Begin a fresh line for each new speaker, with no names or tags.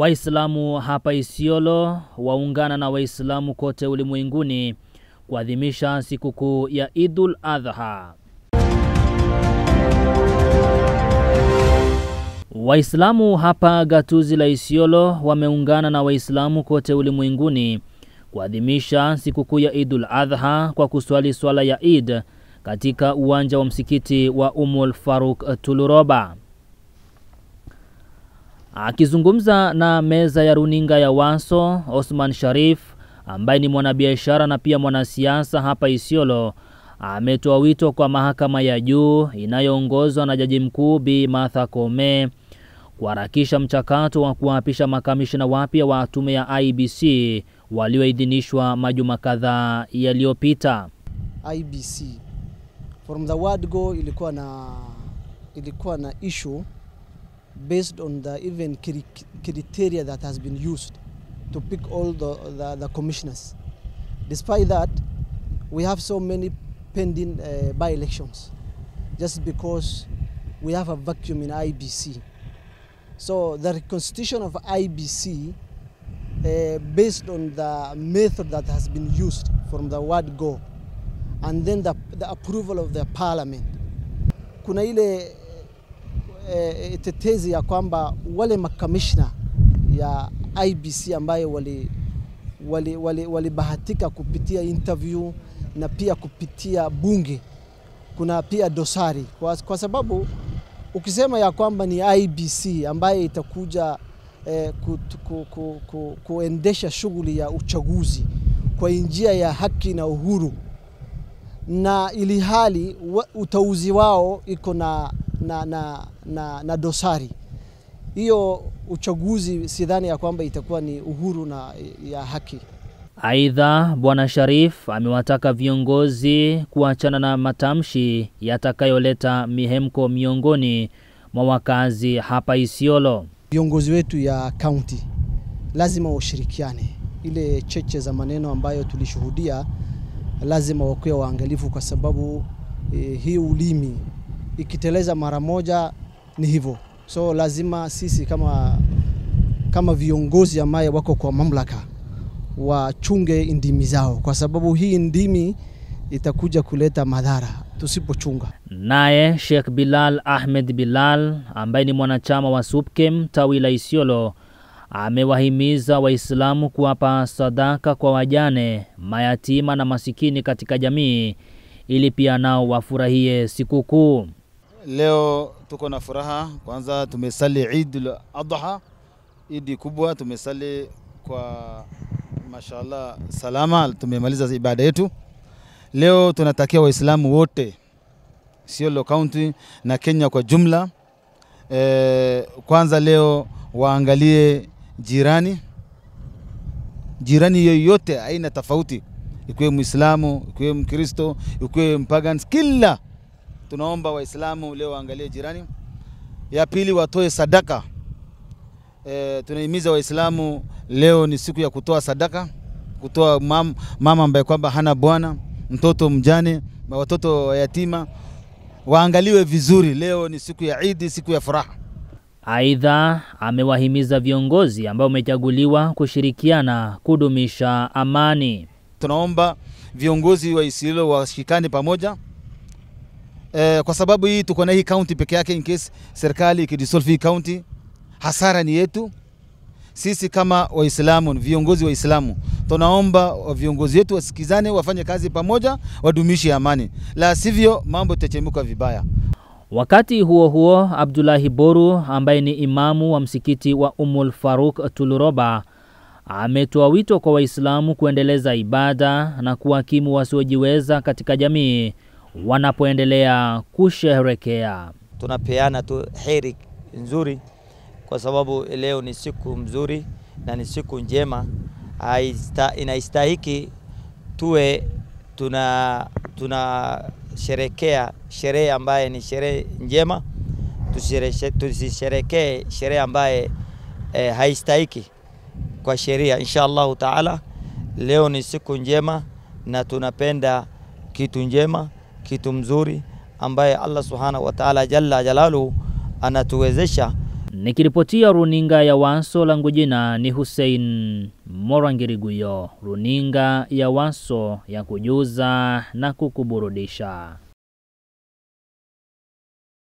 Waislamu hapa Isiolo waungana na Waislamu kote ulimwenguni kuadhimisha sikukuu ya Idul Adha. Waislamu hapa gatuzi la Isiolo wameungana na Waislamu kote ulimwenguni kuadhimisha sikukuu ya Idul Adha kwa kuswali swala ya Eid katika uwanja wa msikiti wa Faruk Tuluroba. Akizungumza na meza ya runinga ya Waso, Osman Sharif ambaye ni mwanabiashara na pia mwanasiasa hapa Isiolo ametoa wito kwa mahakama ya juu inayoongozwa na Jaji Mkuu Bi Martha Koome kuharakisha mchakato wa kuapisha makamishna wapya wa tume ya IEBC walioidhinishwa majuma kadhaa yaliyopita.
IEBC from the word go ilikuwa na issue based on the even criteria that has been used to pick all the commissioners. Despite that, we have so many pending by-elections just because we have a vacuum in IEBC. So the reconstitution of IEBC based on the method that has been used from the word go and then the approval of the parliament. Kuna ile tetezi ya kwamba wale makamishna ya IEBC ambayo walibahatika kupitia interview na pia kupitia bunge, kuna pia dosari kwa sababu ukisema ya kwamba ni IEBC ambayo itakuja kuendesha shughuli ya uchaguzi kwa njia ya haki na uhuru, na ili hali utauzi wao iko na dosari, hiyo uchaguzi sidhani ya kwamba itakuwa ni uhuru na ya haki.
Aidha, Bwana Sharif amewataka viongozi kuachana na matamshi yatakayoleta mihemko miongoni mwa wakazi hapa Isiolo.
Viongozi wetu ya county lazima washirikiane. Ile cheche za maneno ambayo tulishuhudia lazima wakuwe waangalifu, kwa sababu hii ulimi ikiteleza mara moja ni hivyo. So lazima sisi kama viongozi ambaye wako kwa mamlaka wachunge ndimi zao, kwa sababu hii ndimi itakuja kuleta madhara tusipochunga.
Naye Sheikh Bilal Ahmed Bilal ambaye ni mwanachama wa SUPKEM tawi la Isiolo amewahimiza Waislamu kuwapa sadaka kwa wajane, mayatima na masikini katika jamii ili pia nao wafurahie sikukuu.
Leo tuko na furaha. Kwanza tumesali Eid al-Adha, Eid kubwa, tumesali kwa mashallah salama, tumemaliza ibada yetu. Leo tunatakia Waislamu wote Isiolo County na Kenya kwa jumla, kwanza leo waangalie jirani yoyote aina tofauti, ikiwe Muislamu, ikiwe Mkristo, ikiwe mpagans, kila tunaomba Waislamu leo waangalie jirani. Ya pili, watoe sadaka. Tunahimiza Waislamu leo ni siku ya kutoa sadaka, kutoa mama ambaye kwamba hana bwana, mtoto mjane, watoto yatima, waangaliwe vizuri. Leo ni siku ya Eid, siku ya furaha.
Aidha, amewahimiza viongozi ambao wamechaguliwa kushirikiana kudumisha amani.
Tunaomba viongozi wa Isiolo washikane pamoja, kwa sababu hii tuko na hii county peke yake. In case serikali ikidissolve hii county, hasara ni yetu. Sisi kama Waislamu, viongozi wa Waislamu, tunaomba viongozi wetu wasikizane, wafanye kazi pamoja, wadumishe amani, la sivyo mambo yatachemuka vibaya.
Wakati huo huo, Abdullahi Boru ambaye ni imamu wa msikiti wa Faruk Tuluroba ametoa wito kwa Waislamu kuendeleza ibada na kuwakimu wasiojiweza katika jamii wanapoendelea kusherehekea.
Tunapeana tu heri nzuri kwa sababu leo ni siku mzuri na ni siku njema. Inaistahiki tuwe tuna sherekea sherehe ambaye ni sherehe njema, tusisherekee sherehe ambaye haistahiki kwa sheria. Inshallah taala leo ni siku njema na tunapenda kitu njema, kitu mzuri ambaye Allah subhanahu wa ta'ala jalla jalaluhu anatuwezesha.
Nikiripotia runinga ya Waso, langu jina ni Hussein Morangiriguyo, runinga ya Waso ya kujuza na kukuburudisha.